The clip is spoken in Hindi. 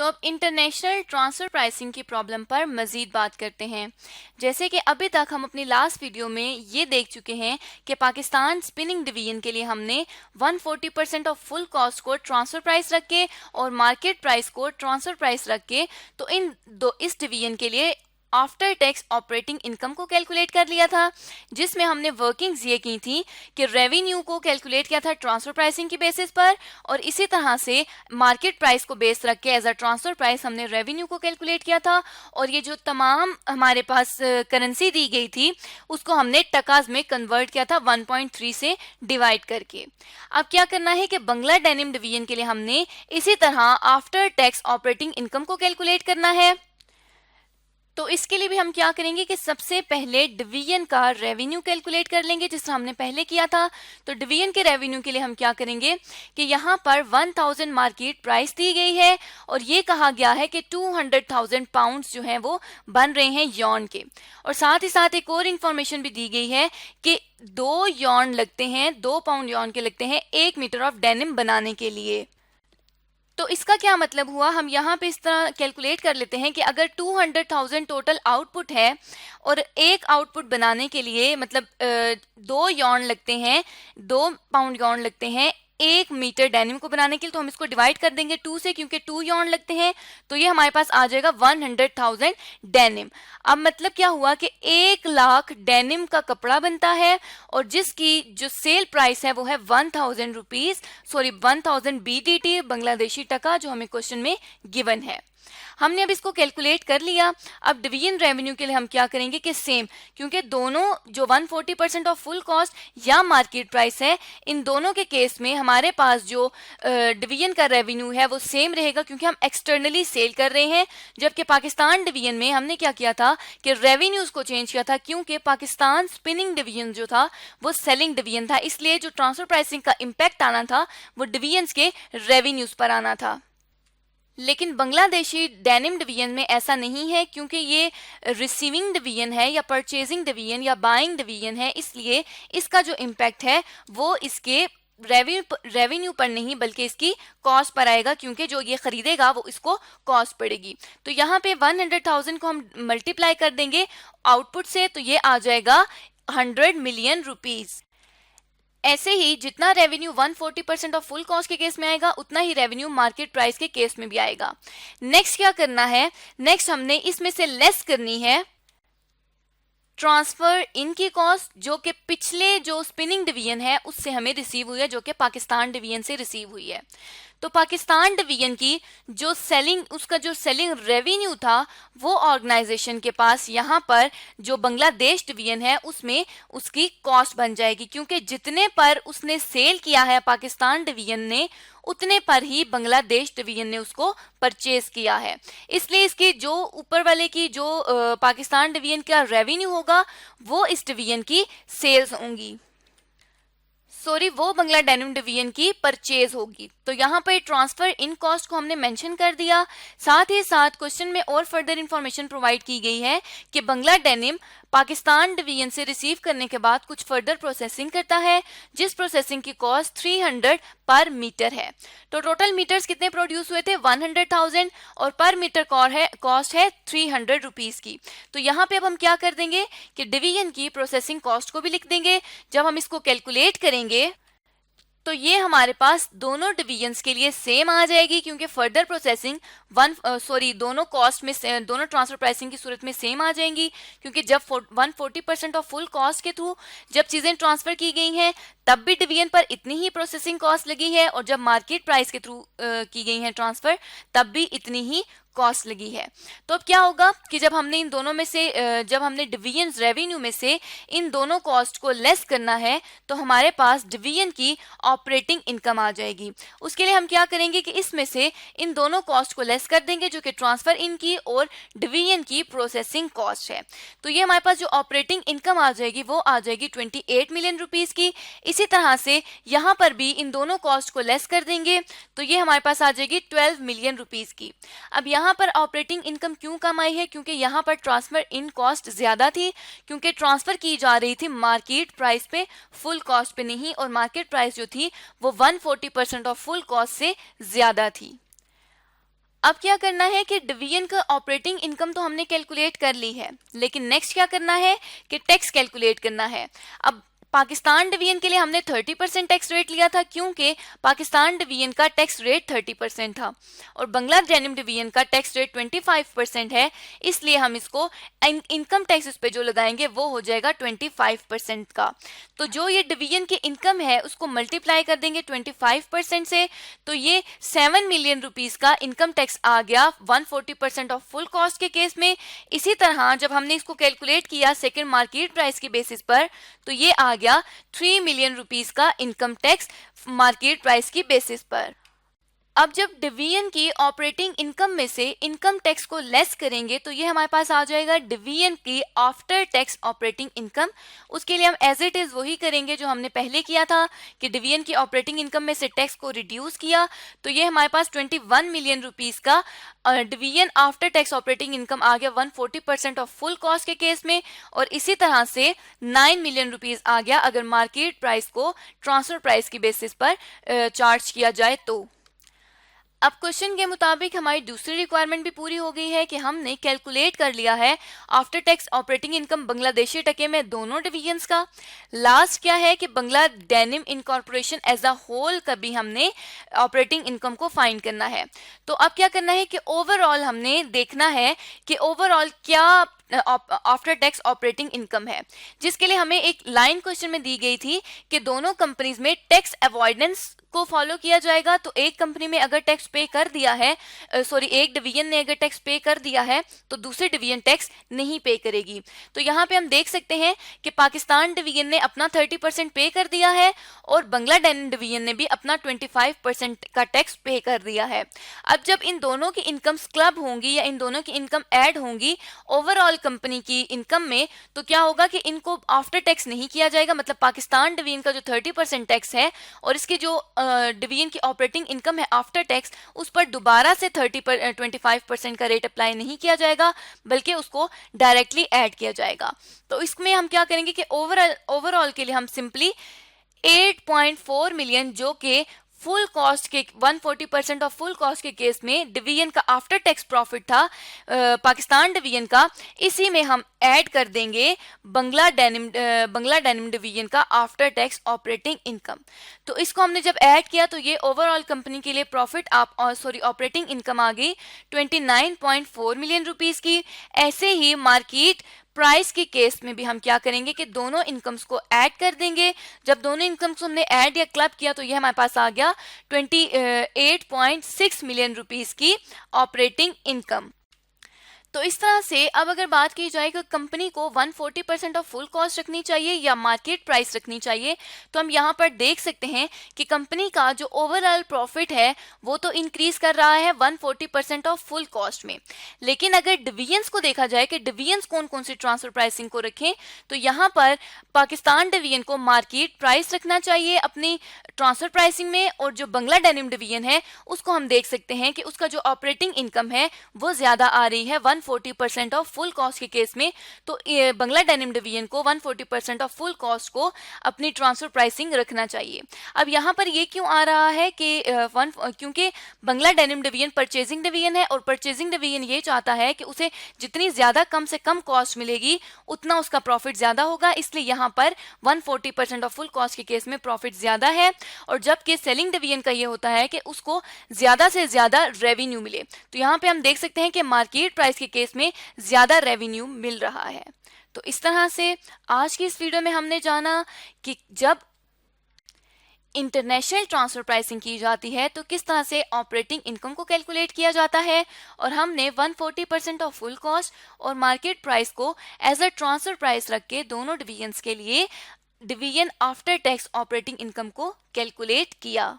तो अब इंटरनेशनल ट्रांसफ़र प्राइसिंग की प्रॉब्लम पर मज़ीद बात करते हैं। जैसे कि अभी तक हम अपनी लास्ट वीडियो में ये देख चुके हैं कि पाकिस्तान स्पिनिंग डिवीजन के लिए हमने 140% ऑफ फुल कॉस्ट को ट्रांसफ़र प्राइस रख के और मार्केट प्राइस को ट्रांसफ़र प्राइस रख के तो इस डिवीजन के लिए आफ्टर टैक्स ऑपरेटिंग इनकम को कैलकुलेट कर लिया था, जिसमें हमने वर्किंग्स ये की थी कि रेवेन्यू को कैलकुलेट किया था ट्रांसफर प्राइसिंग की बेसिस पर, और इसी तरह से मार्केट प्राइस को बेस रख के एज अ ट्रांसफर प्राइस हमने रेवेन्यू को कैलकुलेट किया था। और ये जो तमाम हमारे पास करेंसी दी गई थी उसको हमने टकाज में कन्वर्ट किया था 1.3 से डिवाइड करके। अब क्या करना है कि बंगला डेनिम डिवीजन के लिए हमने इसी तरह आफ्टर टैक्स ऑपरेटिंग इनकम को कैलकुलेट करना है। तो इसके लिए भी हम क्या करेंगे कि सबसे पहले डिवीजन का रेवेन्यू कैलकुलेट कर लेंगे, जिससे हमने पहले किया था। तो डिवीजन के रेवेन्यू के लिए हम क्या करेंगे कि यहाँ पर 1000 मार्केट प्राइस दी गई है और ये कहा गया है कि 200,000 पाउंड्स जो हैं वो बन रहे हैं यॉन के। और साथ ही साथ एक और इंफॉर्मेशन भी दी गई है कि 2 यॉन लगते हैं, 2 पाउंड यॉन के लगते हैं 1 मीटर ऑफ डेनिम बनाने के लिए। तो इसका क्या मतलब हुआ, हम यहाँ पे इस तरह कैलकुलेट कर लेते हैं कि अगर 200,000 टोटल आउटपुट है और एक आउटपुट बनाने के लिए मतलब 2 यॉर्न लगते हैं, 2 पाउंड यॉर्न लगते हैं 1 मीटर डेनिम को बनाने के लिए, तो हम इसको डिवाइड कर देंगे 2 से, क्योंकि 2 यॉर्न लगते हैं, तो ये हमारे पास आ जाएगा 100,000 डेनिम। अब मतलब क्या हुआ कि 1 लाख डेनिम का कपड़ा बनता है और जिसकी जो सेल प्राइस है वो है 1000 रुपीज, सॉरी 1000 BDT बांग्लादेशी टका, जो हमें क्वेश्चन में गिवन है। हमने अब इसको कैलकुलेट कर लिया। अब डिवीजन रेवेन्यू के लिए हम क्या करेंगे कि सेम, क्योंकि दोनों जो 140% ऑफ फुल कॉस्ट या मार्केट प्राइस है, इन दोनों के केस में हमारे पास जो डिवीजन का रेवेन्यू है वो सेम रहेगा, क्योंकि हम एक्सटर्नली सेल कर रहे हैं। जबकि पाकिस्तान डिवीजन में हमने क्या किया था कि रेवेन्यूज को चेंज किया था, क्योंकि पाकिस्तान स्पिनिंग डिवीजन जो था वो सेलिंग डिवीजन था, इसलिए जो ट्रांसफर प्राइसिंग का इम्पैक्ट आना था वो डिवीजन के रेवेन्यूज पर आना था। लेकिन बांग्लादेशी डेनिम डिवीजन में ऐसा नहीं है, क्योंकि ये रिसीविंग डिवीजन है या परचेजिंग डिवीजन या बाइंग डिवीजन है, इसलिए इसका जो इम्पैक्ट है वो इसके रेवेन्यू पर नहीं बल्कि इसकी कॉस्ट पर आएगा, क्योंकि जो ये खरीदेगा वो इसको कॉस्ट पड़ेगी। तो यहाँ पे 100,000 को हम मल्टीप्लाई कर देंगे आउटपुट से, तो ये आ जाएगा 100 मिलियन रुपीज। ऐसे ही जितना रेवेन्यू 140% ऑफ फुल कॉस्ट के केस में आएगा, उतना ही रेवेन्यू मार्केट प्राइस के केस में भी आएगा। नेक्स्ट क्या करना है, नेक्स्ट हमने इसमें से लेस करनी है ट्रांसफर इन की कॉस्ट, जो कि पिछले जो स्पिनिंग डिवीजन है उससे हमें रिसीव हुई है, जो कि पाकिस्तान डिवीजन से रिसीव हुई है। तो पाकिस्तान डिवीजन की जो उसका जो सेलिंग रेवेन्यू था वो ऑर्गेनाइजेशन के पास यहाँ पर जो बांग्लादेश डिवीजन है उसमें उसकी कॉस्ट बन जाएगी, क्योंकि जितने पर उसने सेल किया है पाकिस्तान डिवीजन ने, उतने पर ही बांग्लादेश डिवीजन ने उसको परचेज किया है। इसलिए इसकी जो ऊपर वाले की जो पाकिस्तान डिवीजन का रेवेन्यू होगा वो इस डिवीजन की सेल्स होंगी, सॉरी वो बंगला डेनिम डिवीजन की परचेज होगी। तो यहाँ पर ट्रांसफर इन कॉस्ट को हमने मेंशन कर दिया। साथ ही साथ क्वेश्चन में और फर्दर इंफॉर्मेशन प्रोवाइड की गई है कि बंगला डेनिम पाकिस्तान डिवीजन से रिसीव करने के बाद कुछ फर्दर प्रोसेसिंग करता है, जिस प्रोसेसिंग की कॉस्ट 300 पर मीटर है। तो टोटल मीटर्स कितने प्रोड्यूस हुए थे 100,000 और पर मीटर कॉस्ट है 300 रुपीज की। तो यहाँ पे अब हम क्या कर देंगे कि डिवीजन की प्रोसेसिंग कॉस्ट को भी लिख देंगे। जब हम इसको कैलकुलेट करेंगे तो ये हमारे पास दोनों डिवीजन्स के लिए सेम आ जाएगी, क्योंकि फर्दर प्रोसेसिंग दोनों कॉस्ट में दोनों ट्रांसफर प्राइसिंग की सूरत में सेम आ जाएंगी, क्योंकि जब 140% ऑफ फुल कॉस्ट के थ्रू जब चीज़ें ट्रांसफर की गई हैं तब भी डिवीजन पर इतनी ही प्रोसेसिंग कॉस्ट लगी है, और जब मार्केट प्राइस के थ्रू की गई है ट्रांसफर तब भी इतनी ही कॉस्ट लगी है। तो अब क्या होगा कि जब हमने इन दोनों में से जब हमने डिवीजन रेवेन्यू में से इन दोनों कॉस्ट को लेस करना है तो हमारे पास डिवीजन की ऑपरेटिंग इनकम आ जाएगी। उसके लिए हम क्या करेंगे कि इसमें से इन दोनों कॉस्ट को लेस कर देंगे, जो कि ट्रांसफर इन की और डिवीजन की प्रोसेसिंग कॉस्ट है। तो ये हमारे पास जो ऑपरेटिंग इनकम आ जाएगी वो आ जाएगी 28 मिलियन रुपीज की। इसी तरह से यहाँ पर भी इन दोनों कॉस्ट को लेस कर देंगे तो ये हमारे पास आ जाएगी 12 मिलियन रुपीज की। अब यहाँ पर ऑपरेटिंग इनकम क्यों कम आई है, क्योंकि यहाँ पर ट्रांसफर इन कॉस्ट ज्यादा थी, क्योंकि ट्रांसफर की जा रही थी मार्केट प्राइस पे, फुल कॉस्ट पे नहीं, और मार्केट प्राइस जो थी वो 140% ऑफ फुल कॉस्ट से ज्यादा थी। अब क्या करना है कि डिवीजन का ऑपरेटिंग इनकम तो हमने कैलकुलेट कर ली है, लेकिन नेक्स्ट क्या करना है कि टैक्स कैलकुलेट करना है। अब पाकिस्तान डिवीजन के लिए हमने 30% टैक्स रेट लिया था, क्योंकि पाकिस्तान डिवीजन का टैक्स रेट 30% था और बांग्ला डेनिम डिवीजन का टैक्स रेट 25% है, इसलिए हम इसको इनकम टैक्स इस पे जो लगाएंगे वो हो जाएगा 25% का। तो जो ये डिवीजन की इनकम है उसको मल्टीप्लाई कर देंगे 25% से, तो ये 7 मिलियन रुपीस का इनकम टैक्स आ गया 140% ऑफ फुल कॉस्ट के केस में। इसी तरह जब हमने इसको कैलकुलेट किया सेकंड मार्केट प्राइस के बेसिस पर, तो ये आ गया 3 मिलियन रुपीस का इनकम टैक्स मार्केट प्राइस की बेसिस पर। अब जब डिवीजन की ऑपरेटिंग इनकम में से इनकम टैक्स को लेस करेंगे तो ये हमारे पास आ जाएगा डिवीजन की आफ्टर टैक्स ऑपरेटिंग इनकम। उसके लिए हम एज इट इज वही करेंगे जो हमने पहले किया था कि डिवीजन की ऑपरेटिंग इनकम में से टैक्स को रिड्यूस किया, तो ये हमारे पास 21 मिलियन रुपीस का division after tax operating income आ गया 140% ऑफ फुल कॉस्ट के केस में, और इसी तरह से 9 मिलियन रुपीस आ गया अगर मार्केट प्राइस को ट्रांसफर प्राइस की बेसिस पर चार्ज किया जाए तो। अब क्वेश्चन के मुताबिक हमारी दूसरी रिक्वायरमेंट भी पूरी हो गई है कि हमने कैलकुलेट कर लिया है after tax operating income Bangladeshi टके में दोनों डिवीजन्स का। लास्ट क्या है कि Bangla Denim Incorporation as a whole का भी हमने ऑपरेटिंग इनकम को फाइंड करना है। तो अब क्या करना है कि ओवरऑल हमने देखना है कि ओवरऑल क्या आफ्टर टैक्स ऑपरेटिंग इनकम है, जिसके लिए हमें एक लाइन क्वेश्चन में दी गई थी कि दोनों कंपनीज में टैक्स अवॉइडेंस को फॉलो किया जाएगा। तो एक कंपनी में अगर टैक्स पे कर दिया है, एक डिवीजन ने अगर टैक्स पे कर दिया है तो दूसरी डिवीजन टैक्स नहीं पे करेगी। तो यहाँ पे हम देख सकते हैं कि पाकिस्तान डिवीजन ने अपना 30% पे कर दिया है और बांग्ला डेनिम डिवीजन ने भी अपना 25% का टैक्स पे कर दिया है। अब जब इन दोनों की इनकम्स क्लब होंगी या इन दोनों की इनकम ऐड होंगी ओवरऑल कंपनी की इनकम में, तो क्या होगा कि इनको आफ्टर टैक्स नहीं किया जाएगा, मतलब पाकिस्तान डिवीजन का जो 30% टैक्स है और इसके जो डिवीजन की ऑपरेटिंग इनकम है आफ्टर टैक्स, उस पर दोबारा से 25% का रेट अप्लाई नहीं किया जाएगा, बल्कि उसको डायरेक्टली ऐड किया जाएगा। तो इसमें हम क्या करेंगे कि ओवरऑल के लिए हम सिंपली 8.4 मिलियन जो कि फुल कॉस्ट के 140% ऑफ फुल कॉस्ट के केस में डिवीजन का आफ्टर टैक्स प्रॉफिट था पाकिस्तान डिवीजन का, इसी में हम ऐड कर देंगे बांग्ला डेनिम डिवीजन का आफ्टर टैक्स ऑपरेटिंग इनकम। तो इसको हमने जब ऐड किया तो ये ओवरऑल कंपनी के लिए प्रॉफिट ऑपरेटिंग इनकम आ गई 29.4 मिलियन रुपीस की। ऐसे ही मार्केट प्राइस के केस में भी हम क्या करेंगे कि दोनों इनकम्स को ऐड कर देंगे। जब दोनों इनकम्स हमने ऐड या क्लब किया तो ये हमारे पास आ गया 28.6 मिलियन रुपीस की ऑपरेटिंग इनकम। तो इस तरह से अब अगर बात की जाए कि कंपनी को 140% ऑफ फुल कॉस्ट रखनी चाहिए या मार्केट प्राइस रखनी चाहिए, तो हम यहाँ पर देख सकते हैं कि कंपनी का जो ओवरऑल प्रॉफिट है वो तो इंक्रीज कर रहा है 140% ऑफ फुल कॉस्ट में। लेकिन अगर डिवीजन्स को देखा जाए कि डिवीजन्स कौन कौन सी ट्रांसफर प्राइसिंग को रखें, तो यहाँ पर पाकिस्तान डिवीजन को मार्केट प्राइस रखना चाहिए अपनी ट्रांसफर प्राइसिंग में, और जो बांग्ला डेनिम डिवीजन है उसको हम देख सकते हैं कि उसका जो ऑपरेटिंग इनकम है वो ज्यादा आ रही है 140% ऑफ फुल कॉस्ट के केस में। तो बांग्ला डेनिम डिवीजन को 140% ऑफ फुल कॉस्ट को अपनी ट्रांसफर प्राइसिंग रखना चाहिए। अब यहाँ पर ये क्यों आ रहा है कि क्योंकि Bangla denim division purchasing division है और परचेजिंग डिवीजन ये चाहता है कि उसे जितनी ज्यादा कम से कम कॉस्ट मिलेगी उतना उसका प्रॉफिट ज्यादा होगा, इसलिए यहाँ पर 140% ऑफ फुल कॉस्ट के केस में प्रॉफिट ज्यादा है। और जबकि सेलिंग डिवीजन का ये होता है कि उसको ज्यादा से ज्यादा रेवेन्यू मिले। तो यहाँ पे हम देख सकते हैं कि मार्केट प्राइस के केस में ज्यादा रेवेन्यू मिल रहा है। तो इस तरह से आज की इस वीडियो में हमने जाना कि जब इंटरनेशनल ट्रांसफर प्राइसिंग की जाती है तो किस तरह से ऑपरेटिंग इनकम को कैलकुलेट किया जाता है, और हमने 140% ऑफ फुल कॉस्ट और मार्केट प्राइस को एज अ ट्रांसफर प्राइस रख के दोनों डिवीजन्स के लिए division after tax operating income को कैलकुलेट किया।